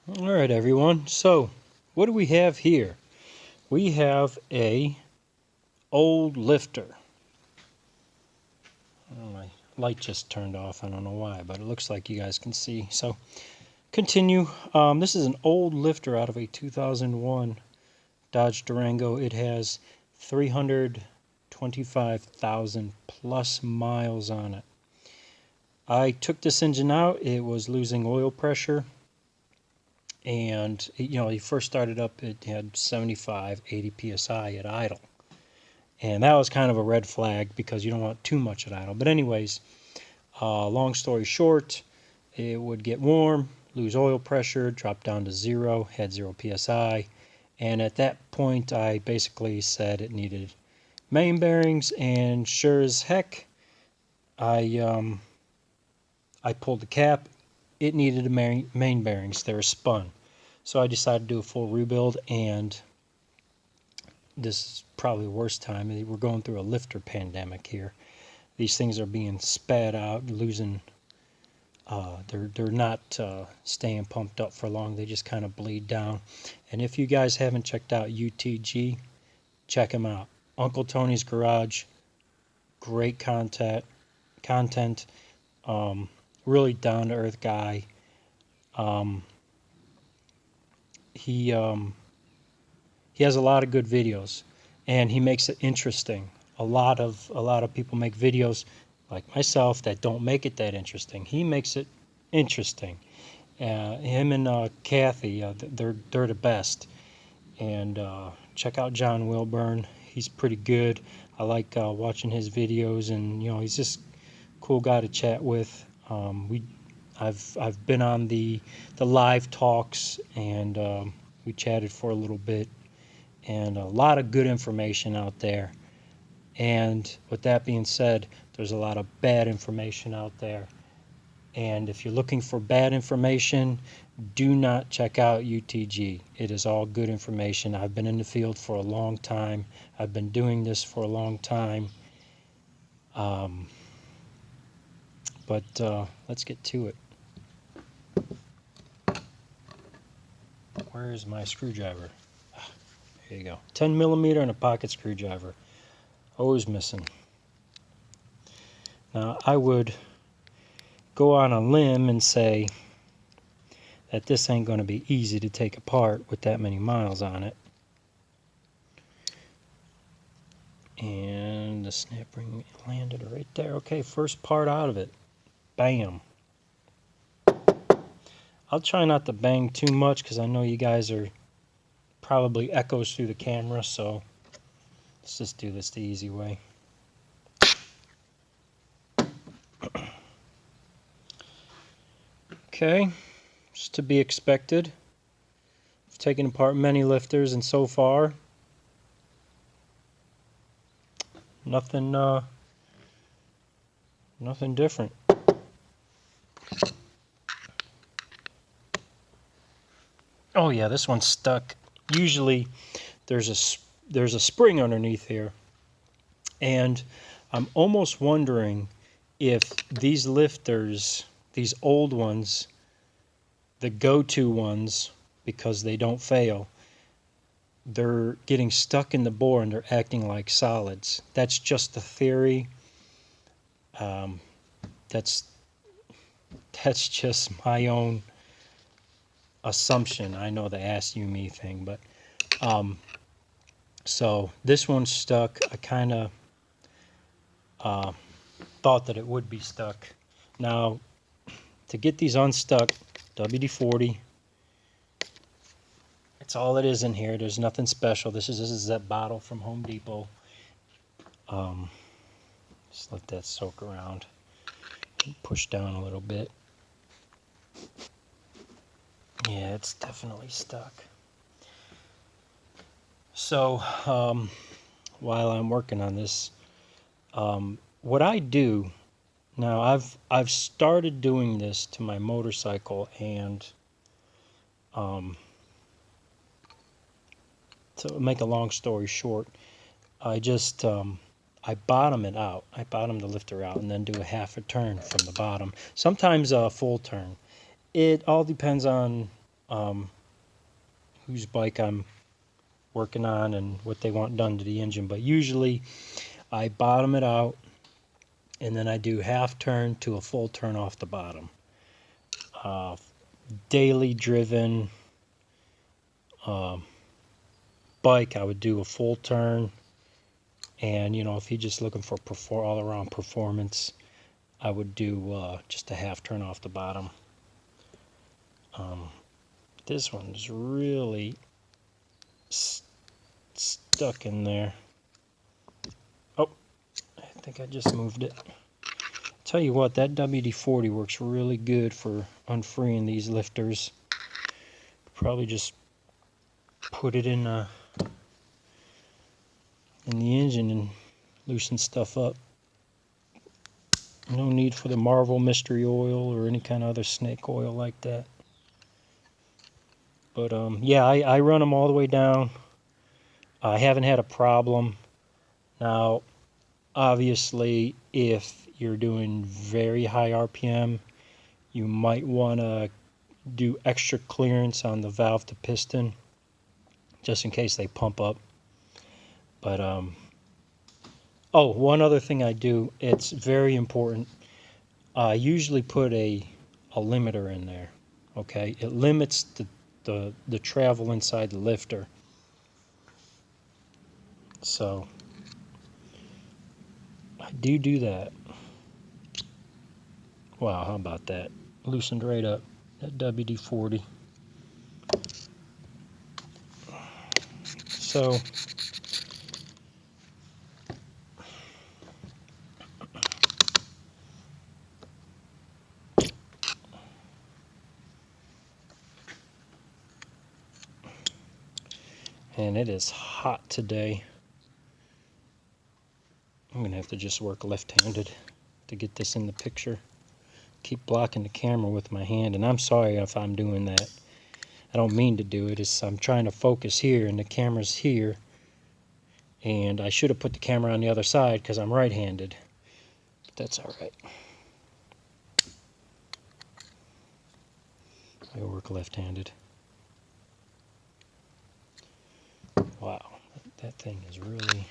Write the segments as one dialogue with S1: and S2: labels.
S1: All right, everyone. So, what do we have here? We have a old lifter. Oh, my light just turned off. I don't know why, but it looks like you guys can see. So, continue. This is an old lifter out of a 2001 Dodge Durango. It has 325,000 plus miles on it. I took this engine out. It was losing oil pressure. And you first started up, it had 75, 80 psi at idle, and that was kind of a red flag because you don't want too much at idle. But anyways, long story short, it would get warm, lose oil pressure, drop down to zero, had 0 psi, and at that point I basically said it needed main bearings, and sure as heck, I pulled the cap. It needed a main bearings. They were spun. So I decided to do a full rebuild, and this is probably the worst time. We're going through a lifter pandemic here. These things are being spat out, losing. They're not staying pumped up for long. They just kind of bleed down. And if you guys haven't checked out UTG, check them out. Uncle Tony's Garage, great content. Really down to earth guy. He has a lot of good videos, and he makes it interesting. A lot of people make videos like myself that don't make it that interesting. He makes it interesting. Him and Kathy, they're the best. And check out John Wilburn. He's pretty good. I like watching his videos, and he's just a cool guy to chat with. I've been on the live talks, and we chatted for a little bit, and a lot of good information out there. And with that being said, there's a lot of bad information out there. And if you're looking for bad information, do not check out UTG. It is all good information. I've been in the field for a long time. I've been doing this for a long time. But let's get to it. Where is my screwdriver? Here you go. 10 millimeter and a pocket screwdriver. Always missing. Now, I would go on a limb and say that this ain't going to be easy to take apart with that many miles on it. And the snap ring landed right there. Okay, first part out of it. Bam. I'll try not to bang too much because I know you guys are probably echoes through the camera, so let's just do this the easy way. Okay, just to be expected. I've taken apart many lifters, and so far, nothing different. Oh yeah, this one's stuck. Usually, there's a spring underneath here, and I'm almost wondering if these lifters, these old ones, the go-to ones, because they don't fail, they're getting stuck in the bore and they're acting like solids. That's just a theory. That's just my own assumption. I know the ask you me thing, but so this one's stuck. I kind of thought that it would be stuck. Now, to get these unstuck, WD-40. It's all it is in here. There's nothing special. This is that bottle from Home Depot. Just let that soak around. Push down a little bit. Yeah, it's definitely stuck. So, while I'm working on this, what I do now, I've started doing this to my motorcycle, and to make a long story short, I just I bottom it out. I bottom the lifter out and then do a half a turn from the bottom. Sometimes a full turn. It all depends on whose bike I'm working on and what they want done to the engine. But usually I bottom it out and then I do half turn to a full turn off the bottom. Daily driven bike, I would do a full turn, and if you're just looking for all around performance, I would do just a half turn off the bottom. This one's really stuck in there. Oh, I think I just moved it. Tell you what, that WD-40 works really good for unfreeing these lifters. Probably just put it in the engine and loosen stuff up. No need for the Marvel Mystery Oil or any kind of other snake oil like that. But yeah, I run them all the way down. I haven't had a problem. Now, obviously, if you're doing very high RPM, you might want to do extra clearance on the valve to piston, just in case they pump up. But oh, one other thing I do, it's very important. I usually put a limiter in there. Okay, it limits the travel inside the lifter. So I do that. Wow, how about that? Loosened right up. That WD-40. So and it is hot today. I'm gonna have to just work left-handed to get this in the picture. Keep blocking the camera with my hand, and I'm sorry if I'm doing that. I don't mean to do it. I'm trying to focus here and the camera's here, and I should have put the camera on the other side because I'm right-handed, but that's all right. I work left-handed. Wow, that thing is really...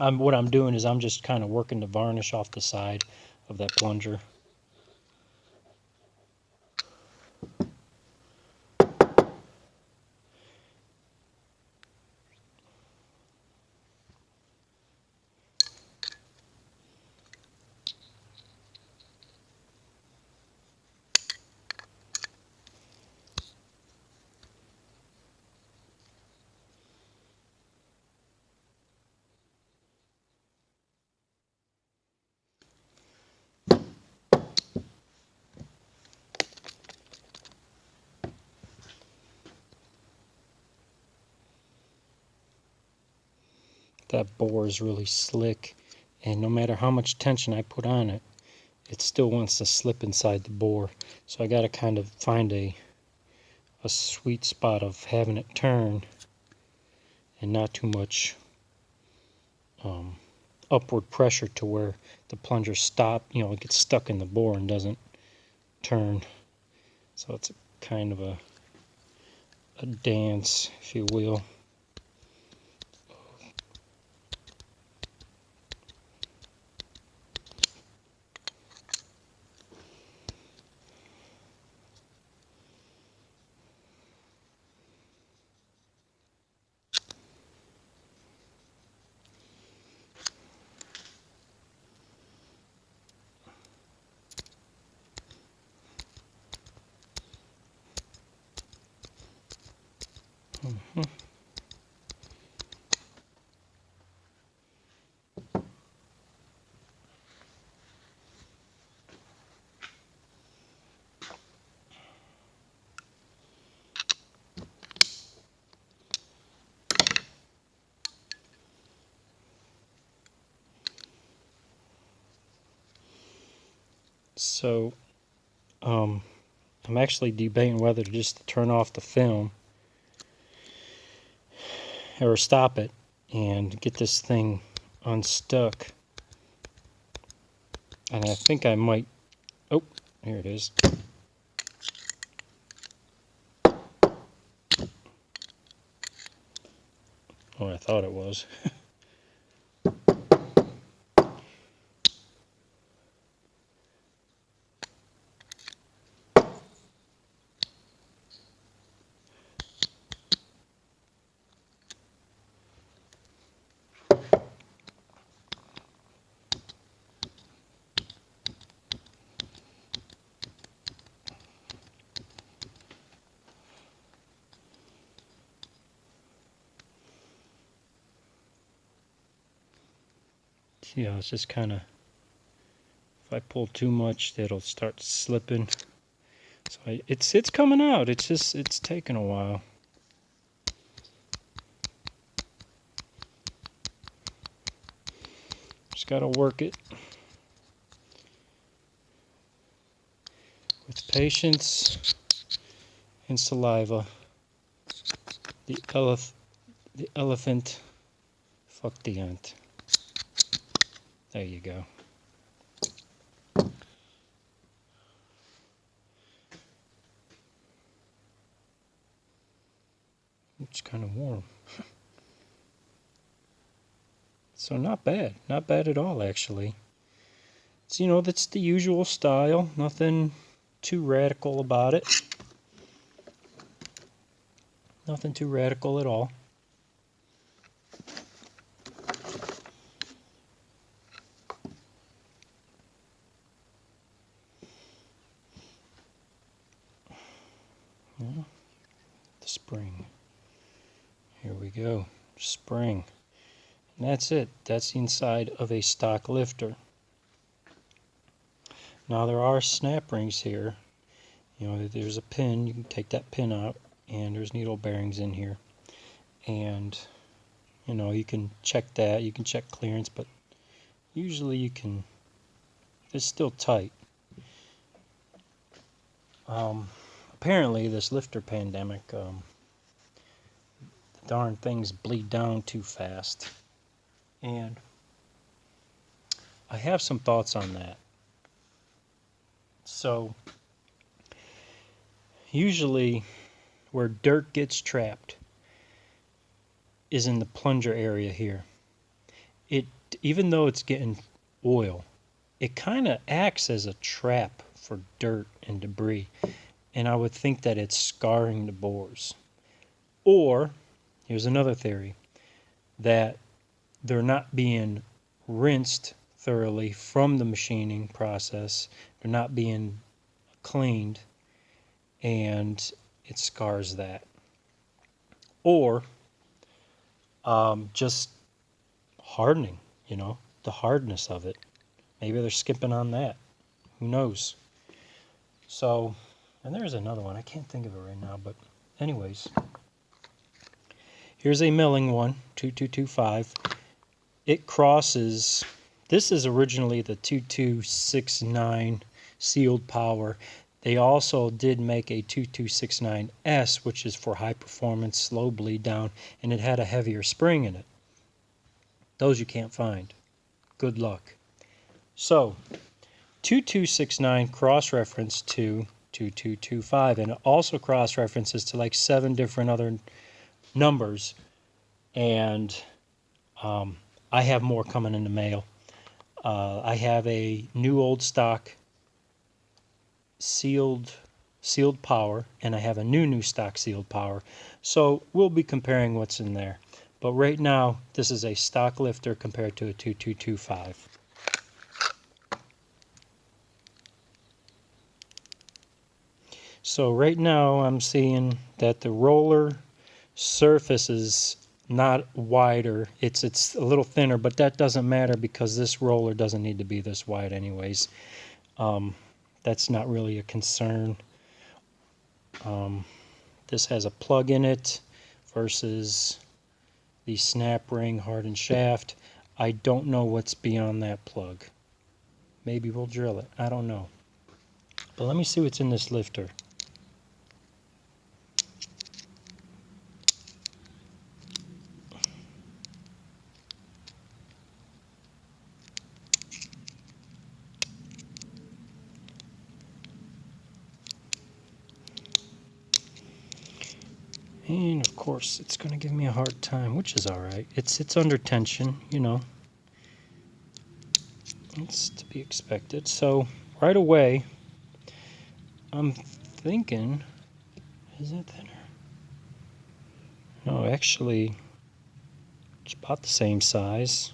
S1: And what I'm doing is I'm just kind of working the varnish off the side of that plunger. That bore is really slick, and no matter how much tension I put on it, it still wants to slip inside the bore. So I got to kind of find a sweet spot of having it turn and not too much upward pressure to where the plunger it gets stuck in the bore and doesn't turn. So it's kind of a dance, if you will. So I'm actually debating whether to just turn off the film or stop it and get this thing unstuck. And I think I might, oh, here it is. Oh, I thought it was. Yeah, it's just kind of, if I pull too much, it'll start slipping. So it's coming out. It's just, it's taking a while. Just gotta work it with patience and saliva. The elephant fucked the ant. There you go. It's kind of warm. So not bad. Not bad at all, actually. It's, that's the usual style. Nothing too radical about it. Nothing too radical at all. Yeah. The spring. Here we go. Spring. And that's it. That's the inside of a stock lifter. Now there are snap rings here. There's a pin. You can take that pin out, and there's needle bearings in here. And you can check that. You can check clearance, but usually you can. It's still tight. Apparently, this lifter pandemic, the darn things bleed down too fast. And I have some thoughts on that. So, usually where dirt gets trapped is in the plunger area here. Even though it's getting oil, it kind of acts as a trap for dirt and debris. And I would think that it's scarring the bores. Or, here's another theory, that they're not being rinsed thoroughly from the machining process. They're not being cleaned, and it scars that. Or just hardening, the hardness of it. Maybe they're skipping on that. Who knows? So, and there's another one. I can't think of it right now, but anyways. Here's a milling one, 2225. It crosses, this is originally the 2269 sealed power. They also did make a 2269S, which is for high performance, slow bleed down, and it had a heavier spring in it. Those you can't find. Good luck. So, 2269 cross-reference to 2225, and it also cross-references to like 7 different other numbers, and I have more coming in the mail. I have a new old stock sealed power, and I have a new stock sealed power. So we'll be comparing what's in there. But right now, this is a stock lifter compared to a 2225. So right now, I'm seeing that the roller surface is not wider. It's a little thinner, but that doesn't matter because this roller doesn't need to be this wide anyways. That's not really a concern. This has a plug in it versus the snap ring hardened shaft. I don't know what's beyond that plug. Maybe we'll drill it. I don't know. But let me see what's in this lifter. And of course it's going to give me a hard time, which is alright. It's under tension, you know. It's to be expected. So right away I'm thinking, is that thinner? No, actually it's about the same size.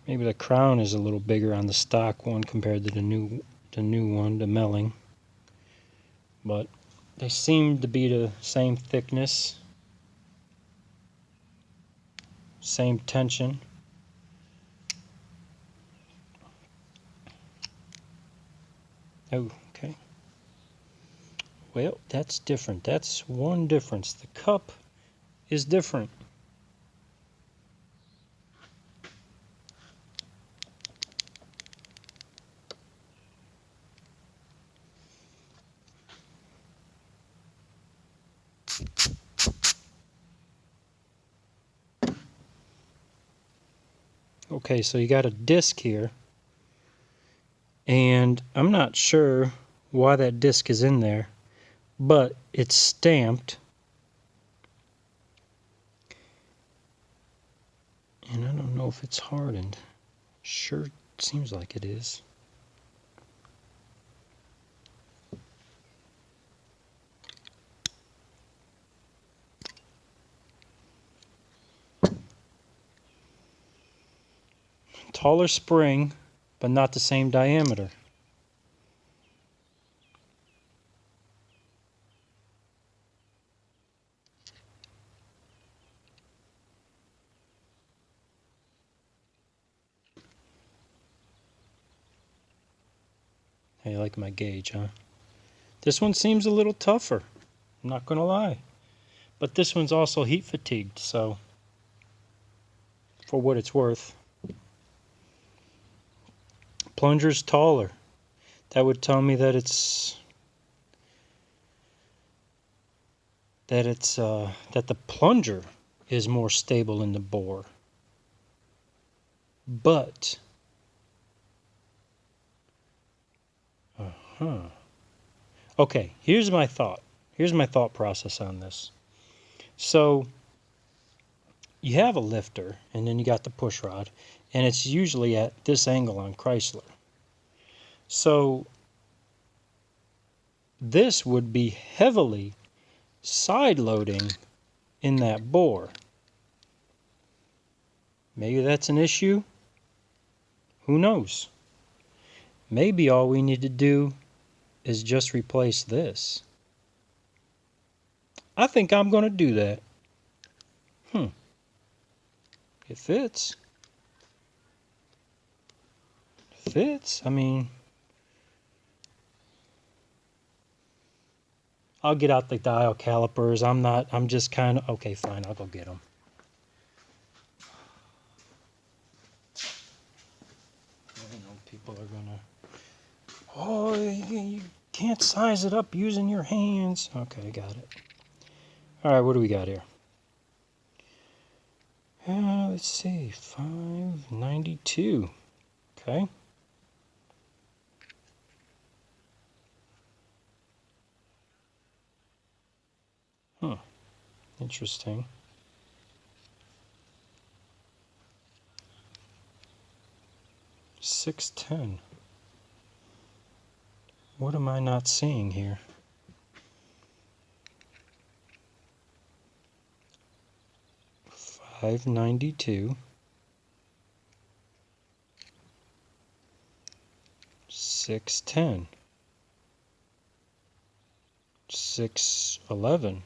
S1: Maybe the crown is a little bigger on the stock one compared to the new one, the Melling. But they seem to be the same thickness, same tension. Oh, okay. Well, that's different. That's one difference. The cup is different. Okay, so you got a disc here, and I'm not sure why that disc is in there, but it's stamped, and I don't know if it's hardened. Sure seems like it is. Taller spring, but not the same diameter. Hey, you like my gauge, huh? This one seems a little tougher, I'm not gonna lie. But this one's also heat fatigued, so for what it's worth. Plunger's taller. That would tell me that that the plunger is more stable in the bore. But okay, here's my thought. Here's my thought process on this. So you have a lifter, and then you got the push rod, and it's usually at this angle on Chrysler. So this would be heavily side loading in that bore. Maybe that's an issue. Who knows? Maybe all we need to do is just replace this. I think I'm going to do that. It fits. It fits. I mean, I'll get out the dial calipers. I'm just kind of, okay, fine, I'll go get them. I know people are going to, oh, you can't size it up using your hands. Okay, got it. All right, what do we got here? Let's see, 592. Okay. Huh. Interesting. $6.10. What am I not seeing here? $5.92. 6.10. 6.11.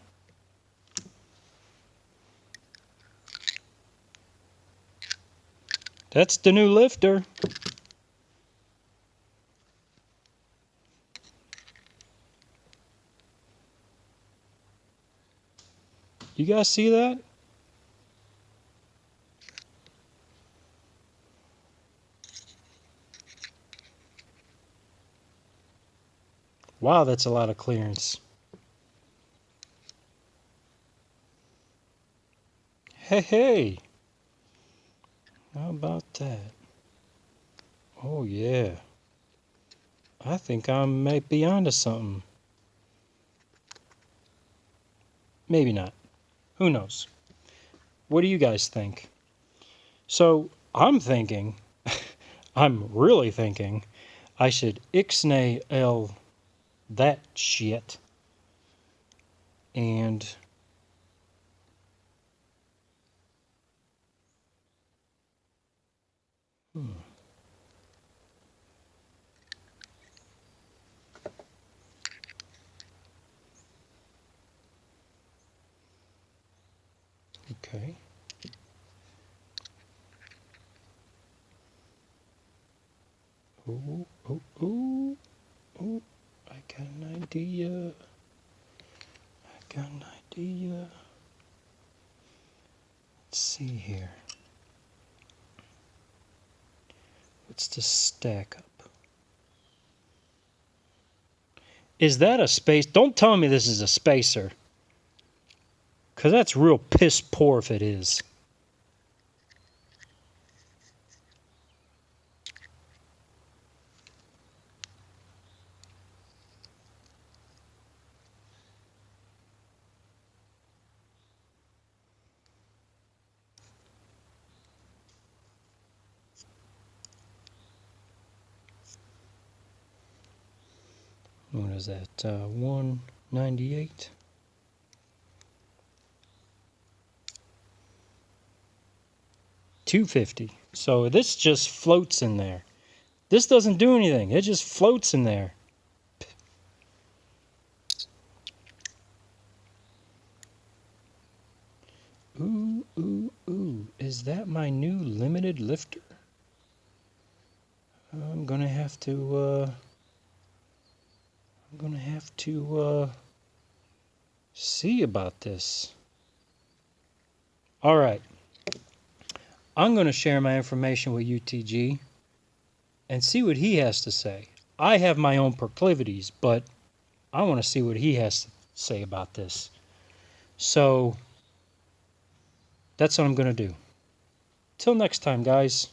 S1: That's the new lifter. You guys see that? Wow, that's a lot of clearance. Hey, hey. How about that? Oh, yeah. I think I might be onto something. Maybe not. Who knows? What do you guys think? So I'm thinking, I'm really thinking, I should ixnay L that shit and okay. Oh, oh, oh, oh, I got an idea. I got an idea. Let's see here. What's the stack up? Is that a space? Don't tell me this is a spacer. Because that's real piss poor if it is. What is that? 198? 250. So this just floats in there. This doesn't do anything. It just floats in there. Ooh, ooh, ooh. Is that my new limited lifter? I'm gonna have to, see about this. All right. I'm gonna share my information with UTG and see what he has to say. I have my own proclivities, but I want to see what he has to say about this. So that's what I'm gonna do. Till next time, guys.